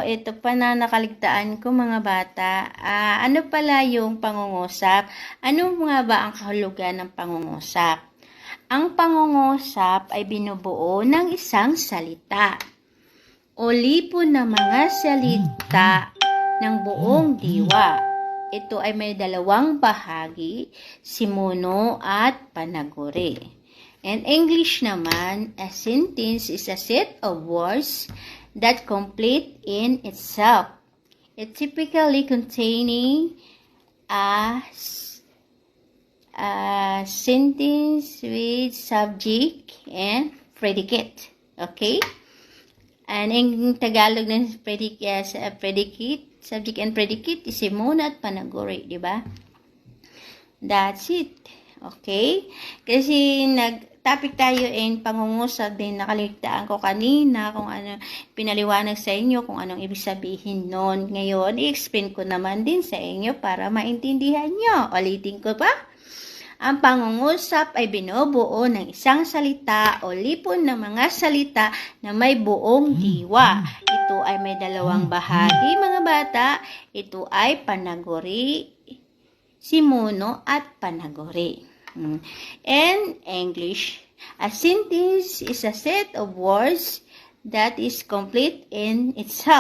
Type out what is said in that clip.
ito pa na nakaligtaan ko mga bata. Ano pala yung pangungusap? Ano nga ba ang kahulugan ng pangungusap? Ang pangungusap ay binubuo ng isang salita o lipon ng mga salita ng buong diwa. Ito ay may dalawang bahagi, simuno at panaguri. In English naman, a sentence is a set of words that complete in itself. It typically containing a sentence with subject and predicate. Okay? And in Tagalog ng predicate, subject and predicate is simuno at panaguri, di ba? That's it. Okay? Kasi topic tayo in pangungusap din, nakaligtaan ko kanina kung ano, pinaliwanag sa inyo kung anong ibig sabihin nun. Ngayon, i-explain ko naman din sa inyo para maintindihan nyo. Ulitin ko pa. Ang pangungusap ay binubuo ng isang salita o lipon ng mga salita na may buong diwa. Ito ay may dalawang bahagi, mga bata. Ito ay panaguri, simuno at panaguri. In English, a sentence is a set of words that is complete in itself.